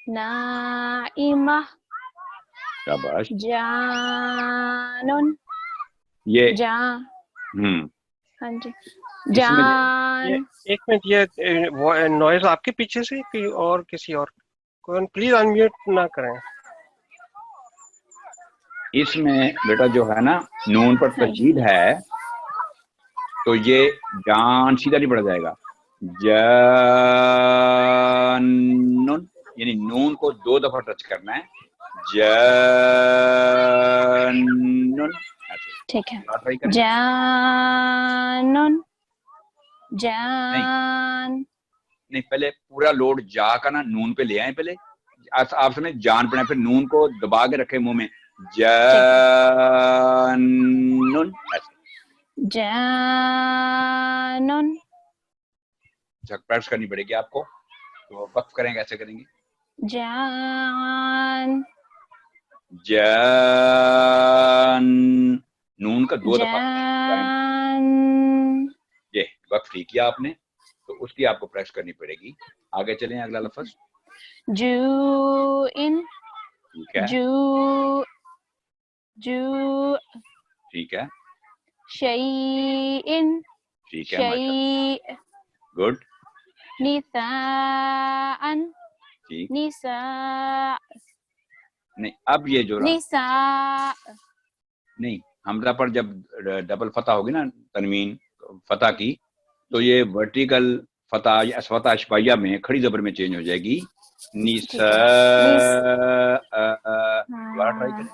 نائمہ
شاباش.
جانن
یہ
جان ہاں جی
اس میں
جان.
ایک منٹ، یہ نوائز آپ کے پیچھے سے کہ اور کسی اور کو؟ پلیز انمیوٹ نہ کریں.
اس میں بیٹا جو ہے نا نون پر تشدید ہے تو یہ جان سیدھا نہیں پڑا جائے گا. جانن یعنی نون کو 2 دفعہ ٹچ کرنا ہے. جانن
ٹھیک ہے. جانن جان.
نہیں پہلے پورا لوڈ جا کا نا نون پہ لے آئیں. پہلے آپ سمجھ جان پڑھیں، پھر نون کو دبا کے رکھے منہ میں. جانن
جانن.
پریس کرنی پڑے گی آپ کو، تو وقف کریں گے ایسے کریں گے.
جان
جان نون کا 2 دفعہ
جان.
یہ وقف ٹھیک کیا آپ نے، تو اس کی آپ کو پریس کرنی پڑے گی. آگے چلیں اگلا لفظ.
جو ان
ٹھیک ہے
جو
ٹھیک ہے
شیئن
ٹھیک ہے
شیء.
گڈ.
نساء
ٹھیک.
نساء
نہیں اب یہ جو رہا
نساء.
نہیں حمزہ پر جب ڈبل فتح ہوگی نا تنوین فتح کی، تو یہ ورٹیکل فتح یا فتح اشباعیہ میں کھڑی زبر میں چینج ہو جائے گی. دوبارہ ٹرائی کریں.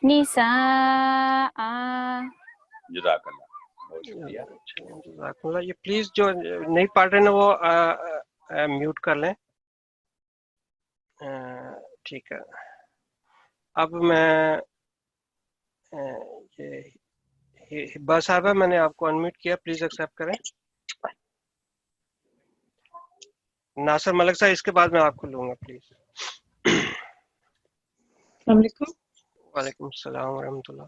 نساء.
جزاک اللہ، بہت شکریہ.
جزاک اللہ. یہ پلیز جو نہیں پڑھ رہے نا وہ میوٹ کر لیں. ٹھیک ہے. اب میں ہبا صاحبہ میں نے آپ کو انمیوٹ کیا، پلیز ایکسیپٹ کریں. ناصر ملک صاحب اس کے بعد میں آپ کو لوں گا پلیز.
السلام علیکم.
وعلیکم السلام ورحمۃ اللہ.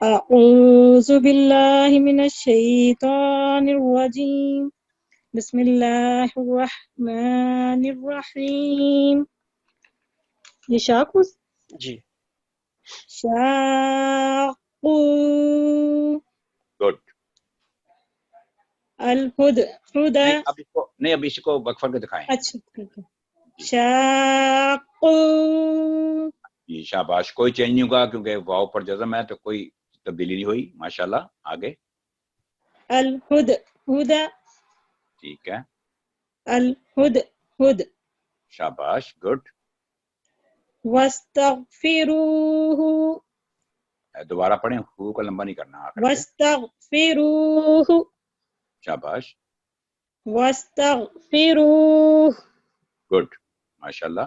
أعوذ بالله من الشيطان الرجيم بسم الله الرحمن الرحيم یہ شاکو
جی
شاقو
گڈ.
الہدى
نہیں اب اس کو وقفہ کے دکھائیں.
اچھا ٹھیک ہے شاقو
جی شاباش. کوئی چینج نہیں ہوگا کیونکہ واو پر جزم ہے تو کوئی تبدیلی نہیں ہوئی. ماشاءاللہ. آگے.
الہدى
ٹھیک ہے.
الہدى
شاباش. گڈ.
واستغفروه
دوبارہ پڑھیں. ہو کا لمبا نہیں کرنا. آخر پہ.
واستغفروه
شاباش.
واستغفروه
گڈ. ماشاءاللہ.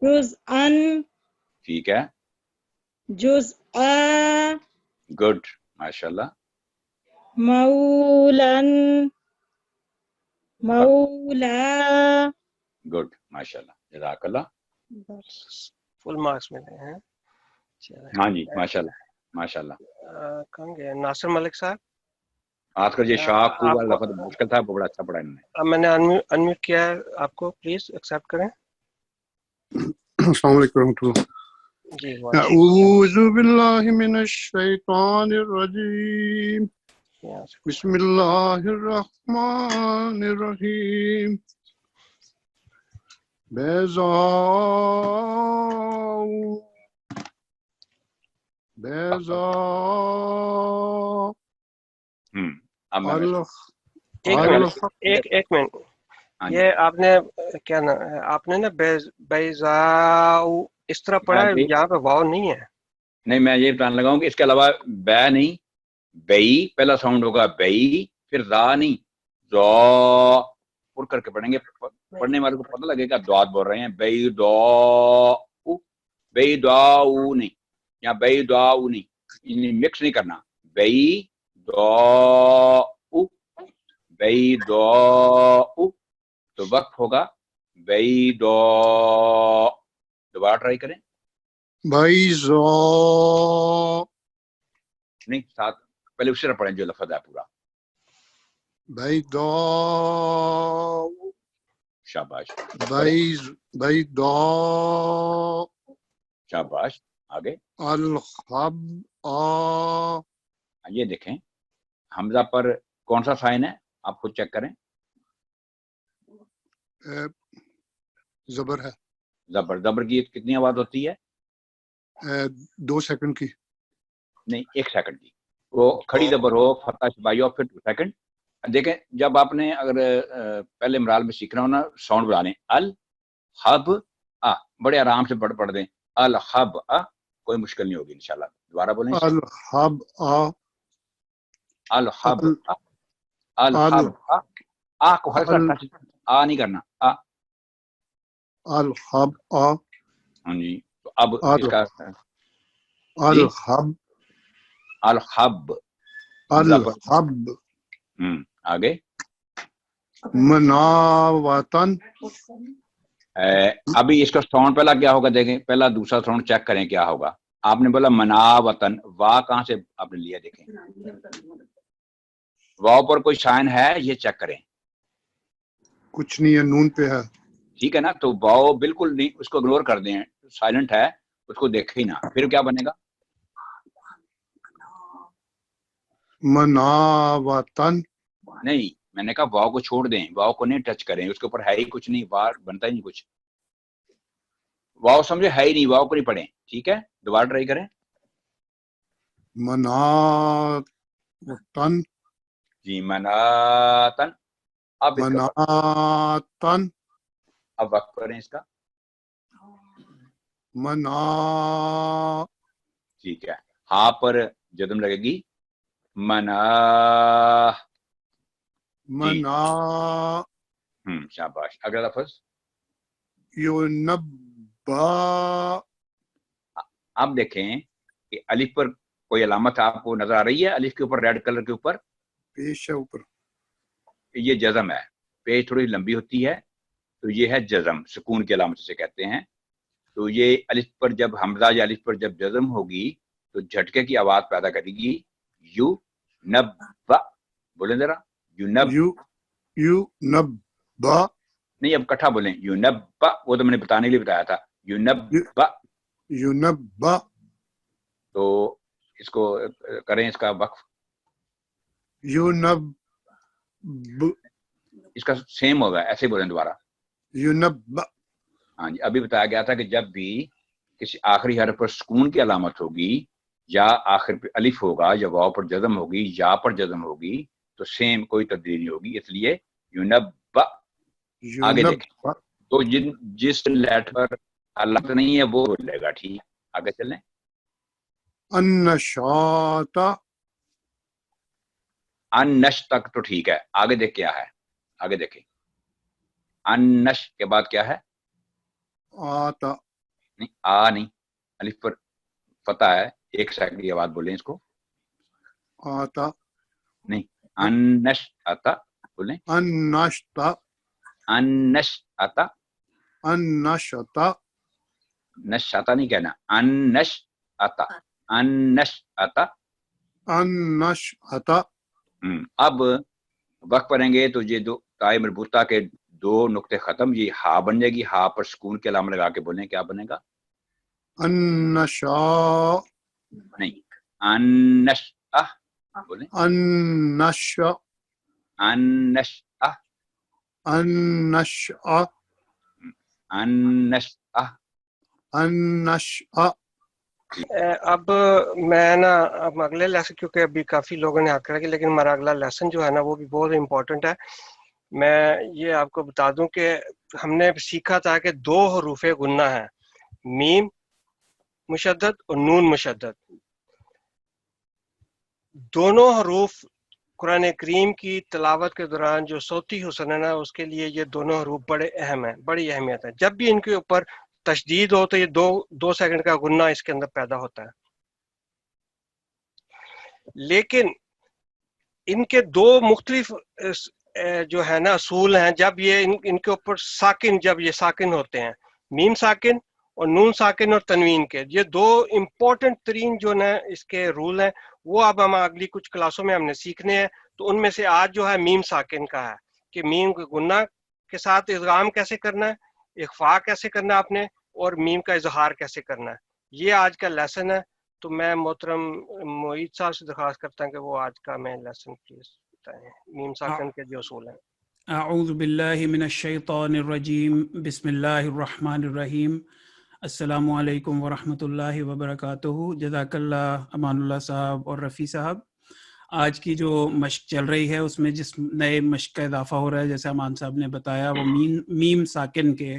جزءا
ٹھیک ہے.
جزءا
گڈ. ماشاءاللہ.
مولا مولا
گڈ. ماشاءاللہ. جزاک اللہ.
فل مارکس ملے ہیں.
ہاں جی. ماشاءاللہ. ماشاءاللہ.
کہاں گئے ناصر ملک صاحب؟
آج کل یہ شاق کو
آپ کو
لفظ مشکل تھا، وہ بڑا اچھا پڑھا انہوں نے.
اب میں نے انمیوٹ کیا ہے آپ کو، پلیز ایکسیپٹ کریں.
السلام علیکم ورحمۃ اللہ.
جی
اعوذ باللہ من الشیطان الرجیم بسم اللہ الرحمن الرحیم. بیضاء
اب میں
ایک منٹ. یہ آپ نے کیا نا آپ نے نا بیضاء اس طرح پڑھا ہے، یہاں پہ واو نہیں ہے.
نہیں میں یہ بتانے لگا ہوں کہ اس کے علاوہ بے نہیں، بئی پہلا ساؤنڈ ہوگا بئی، پھر را نہیں، زو پور کر کے پڑھیں گے. پڑھنے والے کو پتہ لگے گا دعات بول رہے ہیں. بئی دعاؤ، بئی دعاؤ نہیں، یا بئی دعاؤ نہیں، مکس نہیں کرنا. بئی دعاؤ، بئی دعاؤ تو وقف ہوگا بئی دعاؤ. دوبارہ ٹرائی کریں.
بیضاء
نہیں ساتھ پہلے اسی طرح پڑھیں جو لفظ ہے پورا.
بیضاء
شاباش.
بیضاء
شاباش. آگے.
الخبء
یہ دیکھیں حمزہ پر کون سا سائن ہے آپ خود چیک کریں.
زبر ہے.
زبر. زبر کی کتنی آواز ہوتی ہے؟
2 سیکنڈ کی.
نہیں 1 سیکنڈ کی. وہ کھڑی زبر ہو فتح شبائی ہو پھر 2 سیکنڈ. دیکھیں جب آپ نے اگر پہلے امرال میں سیکھنا ہو نا ساؤنڈ بنا لیں. الحب بڑے آرام سے پڑھ دیں. الحب کوئی مشکل نہیں ہوگی انشاءاللہ. دوبارہ بولیں.
الحب
الحب الحب کو ہلکا نہیں کرنا.
الحب
ہاں جی. تو اب اس کا
الحب
الحب
الحب
آگے.
مناوتن
ابھی اس کا ساؤنڈ پہلا کیا ہوگا دیکھیں. پہلا دوسرا ساؤنڈ چیک کریں کیا ہوگا. آپ نے بولا مناوتن، وا کہاں سے آپ نے لیا دیکھیں. واؤ پر کوئی سائن ہے یہ چیک کریں.
کچھ نہیں ہے، نون پہ ہے.
ٹھیک ہے نا. تو واؤ بالکل نہیں، اس کو اگنور کر دیں. سائلنٹ ہے اس کو دیکھیں ہی نہ. پھر کیا بنے گا؟
مناوتن
نہیں میں نے کہا واؤ کو چھوڑ دیں، واؤ کو نہیں ٹچ کریں. اس کے اوپر ہے ہی کچھ نہیں، واؤ بنتا ہی نہیں کچھ. واؤ سمجھے ہے ہی نہیں، واؤ کو نہیں پڑھیں. ٹھیک ہے دوبارہ ٹرائی کریں.
مناتن
جی مناتن. اب اس کا
مناتن
اب وقت کریں اس کا.
منا
ٹھیک ہے. ہاں پر جزم لگے گی. منا
منا
شاباش. اگلا لفظ
یونبا.
اب دیکھیں کہ الف پر کوئی علامت آپ کو نظر آ رہی ہے؟ الف کے اوپر ریڈ کلر کے اوپر
پیش ہے اوپر.
یہ جزم ہے. پیج تھوڑی لمبی ہوتی ہے تو یہ ہے جزم، سکون کی علامت سے کہتے ہیں. تو یہ الف پر جب حمزہ یا الف پر جب جزم ہوگی تو جھٹکے کی آواز پیدا کرے گی. یو نب بولیں ذرا. یو نب
یو نب
نہیں، اب کٹھا بولیں. یو نب وہ تو میں نے بتانے کے لیے بتایا تھا. You nib
you nib.
تو اس کو کریں اس کا وقف.
یو نب
اس کا سیم ہوگا، ایسے بولیں دوبارہ.
You nib.
ہاں جی، ابھی بتایا گیا تھا کہ جب بھی کسی آخری حرف پر سکون کی علامت ہوگی یا آخر پہ الف ہوگا یا واو پر جزم ہوگی یا پر جزم ہوگی تو سیم کوئی تبدیلی نہیں ہوگی. اس لیے یونب. آگے دیکھیں تو جس لیٹر پر علامت نہیں ہے وہ بولے گا. ٹھیک ہے، آگے چلیں.
النشاط.
انش تک تو ٹھیک ہے. آگے دیکھ کیا ہے، آگے دیکھیں. انش کے بعد کیا ہے؟
آتا.
نہیں، نہیں، الف پر فتح ہے. ایک سیکنڈ کی آواز بولیں اس کو.
آتا.
نہیں، انش آتا بولیں.
النشطا.
انش آتا.
النشطا.
نشاتا نہیں کہنا. انش آتا. انش آتا.
النشطا.
اب وقت پڑھیں گے تو یہ دو تائے مربوطہ کے دو نقطے ختم، یہ ہا بن جائے گی. ہا پر سکون کے علامت لگا کے بولیں. کیا بنے گا؟
النشاء.
نہیں، انش بولیں.
النشاء.
انش
النشاء.
انش
النشاء.
اب میں نا اب اگلے لیسن، کیونکہ ابھی کافی لوگوں نے ہاتھ کھڑا کیا، لیکن ہمارا اگلا لیسن جو ہے نا وہ بھی بہت امپورٹنٹ ہے. میں یہ آپ کو بتا دوں کہ ہم نے سیکھا تھا کہ دو حروف گنہ ہیں، میم مشدد اور نون مشدد. دونوں حروف قرآن کریم کی تلاوت کے دوران جو صوتی حسن ہے نا، اس کے لیے یہ دونوں حروف بڑے اہم ہیں، بڑی اہمیت ہے. جب بھی ان کے اوپر تشدید ہو تو یہ دو سیکنڈ کا گنہ اس کے اندر پیدا ہوتا ہے. لیکن ان کے دو مختلف جو ہے نا اصول ہیں. جب یہ ان کے اوپر ساکن، جب یہ ساکن ہوتے ہیں، میم ساکن اور نون ساکن اور تنوین کے، یہ دو امپورٹنٹ ترین جو نا اس کے رول ہیں، وہ اب ہم اگلی کچھ کلاسوں میں ہم نے سیکھنے ہیں. تو ان میں سے آج جو ہے میم ساکن کا ہے کہ میم کے گنہ کے ساتھ ادغام کیسے کرنا ہے، اخفا کیسے کرنا ہے آپ نے، اور میم کا اظہار کیسے کرنا ہے. یہ آج کا لیسن ہے. تو میں محترم معید صاحب سے درخواست کرتا ہوں کہ وہ آج کا میں لیسن پلیز بتائیں، میم ساکن کے جو اصول ہیں.
اعوذ باللہ من الشیطان الرجیم، بسم اللہ الرحمن الرحیم. السلام علیکم ورحمۃ اللہ وبرکاتہ. جزاک اللہ امان اللہ صاحب اور رفیع صاحب. آج کی جو مشق چل رہی ہے اس میں جس نئے مشق کا اضافہ ہو رہا ہے، جیسے امان صاحب نے بتایا، وہ میم ساکن کے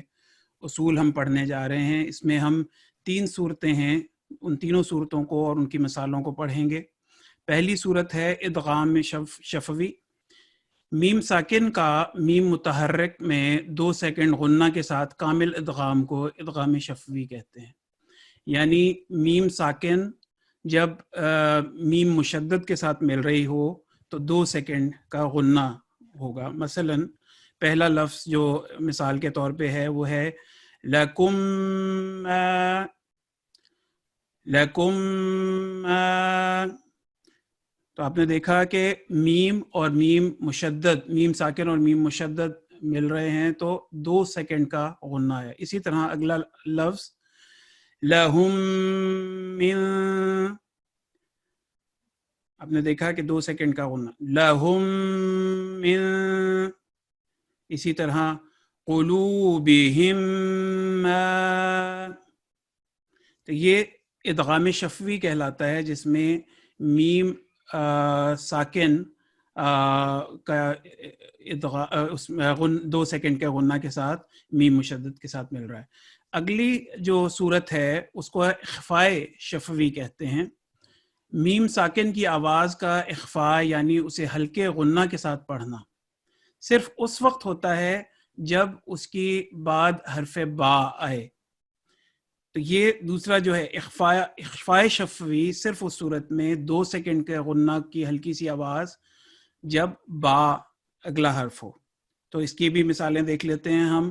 اصول ہم پڑھنے جا رہے ہیں. اس میں ہم 3 صورتیں ہیں، ان تینوں صورتوں کو اور ان کی مثالوں کو پڑھیں گے. پہلی صورت ہے ادغام شفوی. میم ساکن کا میم متحرک میں 2 سیکنڈ غنہ کے ساتھ کامل ادغام کو ادغام شفوی کہتے ہیں. یعنی میم ساکن جب میم مشدد کے ساتھ مل رہی ہو تو 2 سیکنڈ کا غنہ ہوگا. مثلا پہلا لفظ جو مثال کے طور پہ ہے وہ ہے لکم. تو آپ نے دیکھا کہ میم اور میم مشدد، میم ساکن اور میم مشدد مل رہے ہیں تو 2 سیکنڈ کا غنہ ہے. اسی طرح اگلا لفظ لہم من، آپ نے دیکھا کہ 2 سیکنڈ کا غنہ لہم من. اسی طرح قلوبہم ما، تو یہ ادغام شفوی کہلاتا ہے، جس میں میم ساکن کا اس میں 2 سیکنڈ کے غنہ کے ساتھ میم مشدد کے ساتھ مل رہا ہے. اگلی جو صورت ہے اس کو اخفائے شفوی کہتے ہیں. میم ساکن کی آواز کا اخفاء یعنی اسے ہلکے غنہ کے ساتھ پڑھنا صرف اس وقت ہوتا ہے جب اس کی بعد حرف با آئے. تو یہ دوسرا جو ہے اخفاء شفوی صرف اس صورت میں 2 سیکنڈ کے غنہ کی ہلکی سی آواز جب با اگلا حرف ہو. تو اس کی بھی مثالیں دیکھ لیتے ہیں ہم.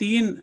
3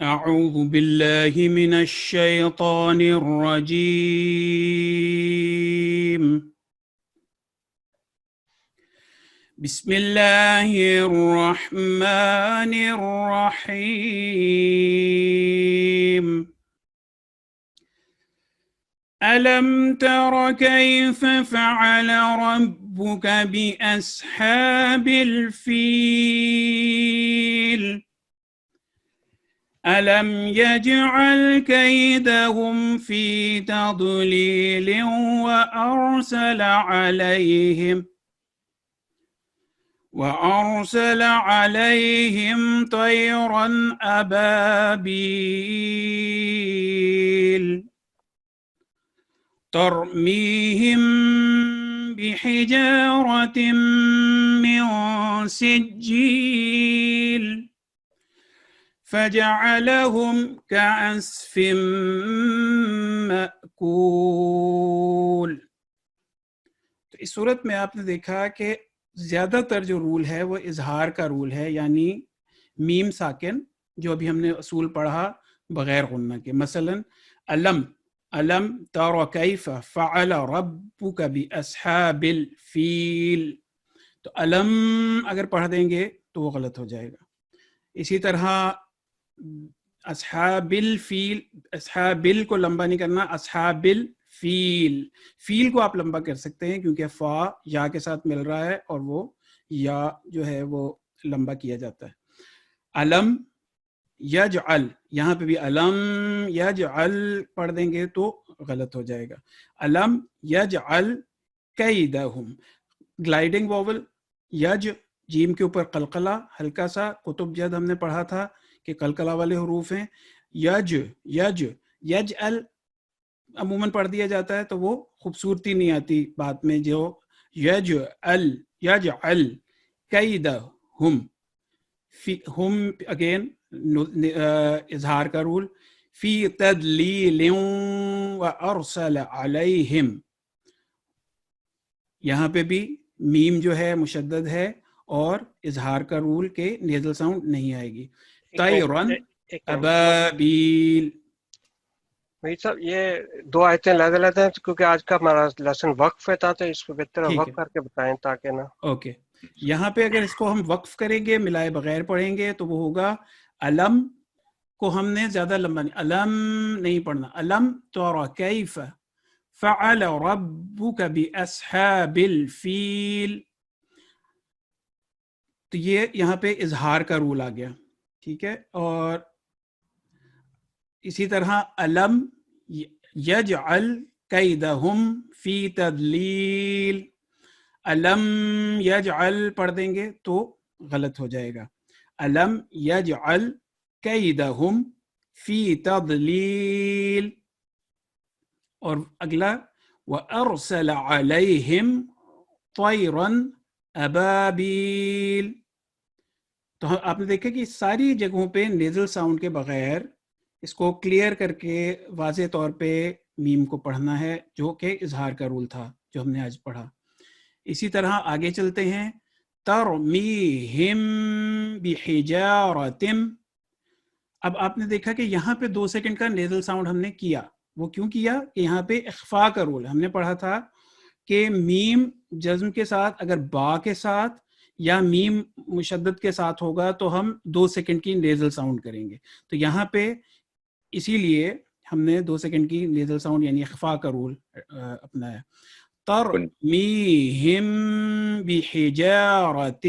أعوذ بالله من الشيطان الرجيم. بسم الله الرحمن الرحيم. ألم تر كيف فعل ربك بأصحاب الفيل ألم يجعل كيدهم في تضليل وأرسل عليهم طيرا أبابيل ترميهم بحجارة من سجيل فجعلهم كعصف مأكول. تو اس صورت میں آپ نے دیکھا کہ زیادہ تر جو رول ہے وہ اظہار کا رول ہے، یعنی میم ساکن جو ابھی ہم نے اصول پڑھا بغیر غنہ کے. مثلا علم تر کیف فعل ربک باصحاب الفیل، تو علم اگر پڑھ دیں گے تو وہ غلط ہو جائے گا. اسی طرح اصحاب الفیل، اصحاب کو لمبا نہیں کرنا، اصحاب الفیل، فیل کو آپ لمبا کر سکتے ہیں کیونکہ فا یا کے ساتھ مل رہا ہے اور وہ یا جو ہے وہ لمبا کیا جاتا ہے. علم یجعل، یہاں پہ بھی علم یجعل پڑھ دیں گے تو غلط ہو جائے گا. علم یجعل کیدہم، گلائڈنگ واول، یج جیم کے اوپر قلقلہ ہلکا سا، کتب جد ہم نے پڑھا تھا کہ قلقلہ والے حروف ہیں. یجعل عموماً پڑھ دیا جاتا ہے تو وہ خوبصورتی نہیں آتی بات میں. جو یجعل کیدہم، ہم اگین اظہار کا رول، فی تدلیل وارسل علیہم، یہاں پہ بھی میم جو ہے مشدد ہے اور اظہار کا رول کے نیزل ساؤنڈ نہیں آئے گی. طیرن ابابیل.
وہی صاحب یہ دو آیتیں علیحدہ علیحدہ ہیں کیونکہ آج کا ہمارا لیسن وقف ہے تھا، تو اس پہ بہتر ہے وقف کر کے بتائیں تاکہ نا.
اوکے، یہاں پہ اگر اس کو ہم وقف کریں گے، ملائے بغیر پڑھیں گے تو وہ ہوگا علم کو ہم نے زیادہ لمبا نہیں، علم نہیں پڑھنا. علم تر کیف فعل ربک باصحاب الفیل، تو یہ یہاں پہ اظہار کا رول آ گیا. ٹھیک ہے. اور اسی طرح علم یجعل کیدہم فی تدلیل، علم یجعل پڑھ دیں گے تو غلط ہو جائے گا. علم یجعل کیدہم فی تدلیل. اور اگلا وَأَرْسَلَ عَلَيْهِمْ طَيْرًا أَبَابِيل. تو آپ نے دیکھا کہ ساری جگہوں پہ نیزل ساؤنڈ کے بغیر اس کو کلیئر کر کے واضح طور پہ میم کو پڑھنا ہے، جو کہ اظہار کا رول تھا جو ہم نے آج پڑھا. اسی طرح آگے چلتے ہیں. ترمیہم بحجارۃ، اب آپ نے دیکھا کہ یہاں پہ 2 سیکنڈ کا نیزل ساؤنڈ ہم نے کیا. وہ کیوں کیا کہ یہاں پہ اخفاء کا رول ہم نے پڑھا تھا کہ میم جزم کے ساتھ اگر با کے ساتھ یا میم مشدد کے ساتھ ہوگا تو ہم 2 سیکنڈ کی نیزل ساؤنڈ کریں گے. تو یہاں پہ اسی لیے ہم نے 2 سیکنڈ کی نیزل ساؤنڈ یعنی اخفاء کا رول اپنایا. ترمیہم بحجارۃ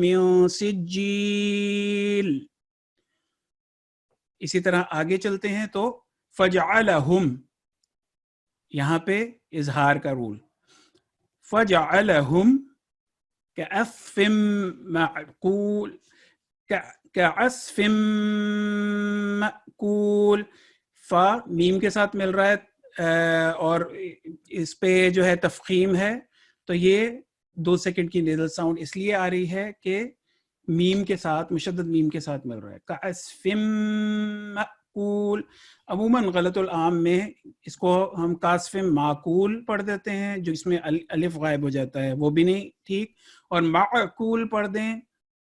من سجیل. اسی طرح آگے چلتے ہیں تو فجعلہم، یہاں پہ اظہار کا رول، فجعلہم کعصف معقول، کعصف مأکول. فا میم کے ساتھ مل رہا ہے اور اس پہ جو ہے تفخیم ہے، تو یہ 2 سیکنڈ کی نیزل ساؤنڈ اس لیے آ رہی ہے کہ میم کے ساتھ، مشدد میم کے ساتھ مل رہا ہے. کعصف مأکول. عموماً غلط العام میں اس کو ہم کاسف معقول پڑھ دیتے ہیں جو اس میں الف غائب ہو جاتا ہے، وہ بھی نہیں ٹھیک. اور معقول پڑھ دیں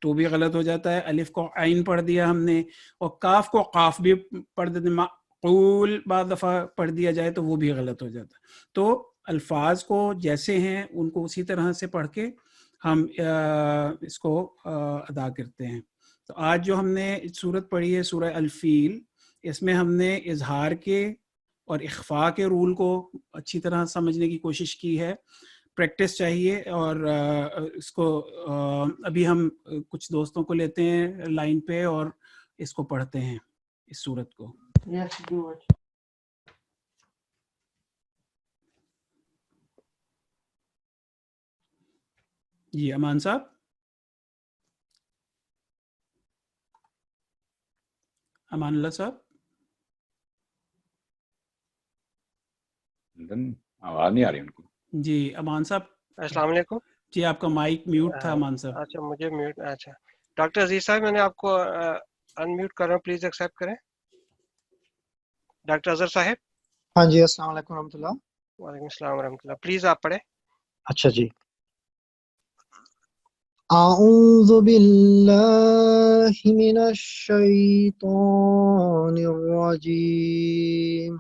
تو بھی غلط ہو جاتا ہے. الف کو عین پڑھ دیا ہم نے, اور کاف کو قاف بھی پڑھ دیتے, معقول بعض دفعہ پڑھ دیا جائے تو وہ بھی غلط ہو جاتا ہے. تو الفاظ کو جیسے ہیں ان کو اسی طرح سے پڑھ کے ہم اس کو ادا کرتے ہیں. تو آج جو ہم نے سورت پڑھی ہے سورہ الفیل, اس میں ہم نے اظہار کے اور اخفاء کے رول کو اچھی طرح سمجھنے کی کوشش کی ہے. پریکٹس چاہیے, اور اس کو ابھی ہم کچھ دوستوں کو لیتے ہیں لائن پہ اور اس کو پڑھتے ہیں اس سورت کو. جی امان صاحب. امان اللہ صاحب.
آواز نہیں آ رہی ان کی.
جی امان صاحب.
السلام علیکم.
جی آپ کا مائک میوٹ تھا امان صاحب.
اچھا مجھے میوٹ. اچھا ڈاکٹر عزیز صاحب میں نے آپ کو ان میوٹ کر رہا ہوں, پلیز ایکسیپٹ کریں. ڈاکٹر اظہر صاحب.
ہاں جی السلام علیکم ورحمۃ اللہ.
وعلیکم السلام ورحمۃ اللہ. پلیز آپ پڑھیں.
اچھا جی. اعوذ باللہ من الشیطان الرجیم.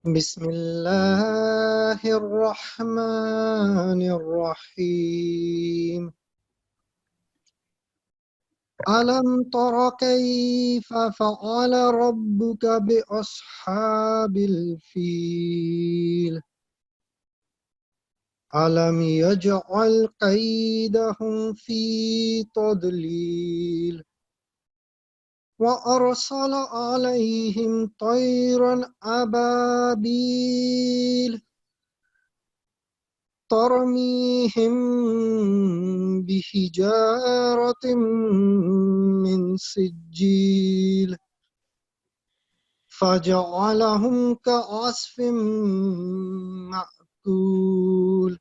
بسم اللہ الرحمن الرحیم. ألم تر كيف فعل ربك بأصحاب الفيل ألم يجعل كيدهم في تضليل وأرسل عليهم طيرا أبابيل ترميهم بحجارة من سجيل فجعلهم كعصف مأكول.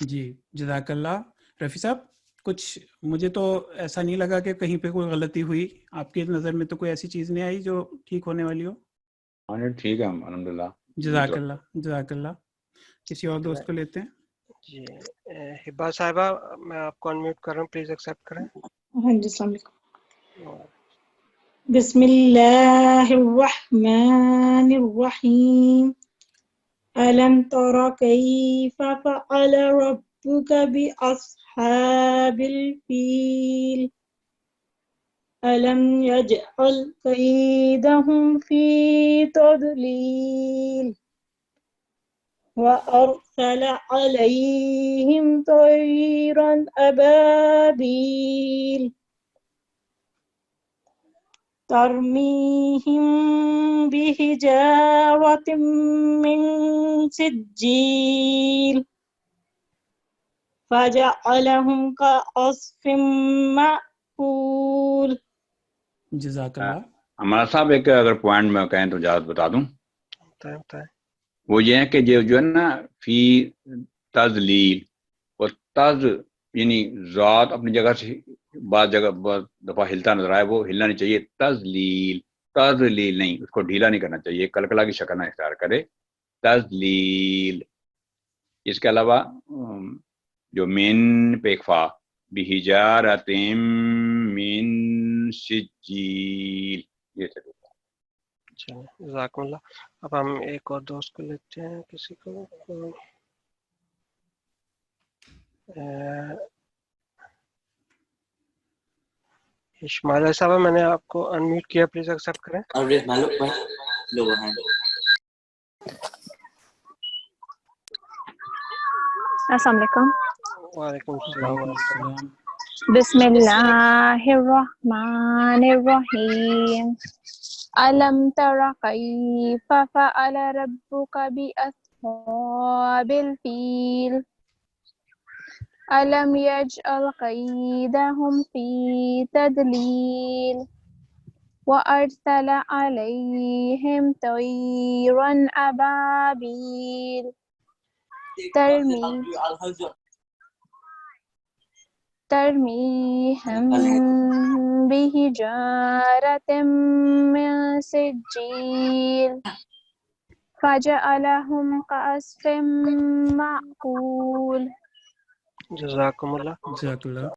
جی جزاک اللہ. رفیع صاحب کچھ مجھے تو ایسا نہیں لگا کہ کہیں پہ کوئی غلطی ہوئی. آپ کی نظر میں تو کوئی ایسی چیز نہیں آئی جو ٹھیک ہونے والی ہو؟
ہاں ٹھیک ہے الحمدللہ.
جزاک اللہ جزاک اللہ. کسی اور دوست کو لیتے ہیں.
جی ہبا صاحبہ میں آپ کو انمیوٹ کر رہا ہوں, پلیز ایکسیپٹ کریں.
ہاں جی السلام علیکم. بسم اللہ الرحمن الرحیم. ألم تر كيف فعل ربك بأصحاب الفيل ألم يجعل كيدهم في تضليل وأرسل عليهم طيرا أبابيل ترميهم بحجارة من سجيل فجعلهم كعصف مأكول.
جزاک اللہ.
ہمارا صاحب ایک اگر پوائنٹ میں کہیں تو اجازت بتا دوں. وہ یہ ہے کہ جو ہے نا فی تذلیل, اور تز یعنی ذات اپنی جگہ سے بعض جگہ بعض دفعہ ہلتا نظر آئے, وہ ہلنا نہیں چاہیے. تذلیل تذلیل نہیں, اس کو ڈھیلا نہیں کرنا چاہیے, کلکلا کی شکل نہ اختیار کرے. تذلیل. اس کے علاوہ جو من پہ اکفا بحجارۃ من سجیل, یہ سب.
اچھا جزاکم اللہ. اب ہم ایک اور دوست کو لیتے ہیں, کسی کو اسماعیل صاحب میں نے آپ کو انمیوٹ کیا, پلیز ایکسیپٹ کریں.
السلام علیکم.
وعلیکم السلام ورحمۃ اللہ.
بسم اللہ الرحمن الرحیم. ألم تر كيف فعل ربك بأصحاب الفيل ألم يجعل كيدهم في تضليل وأرسل عليهم طيرا أبابيل ترميهم بحجارة من سجيل فجعلهم كعصف مأكول.
جزاکم اللہ.
جزاک اللہ.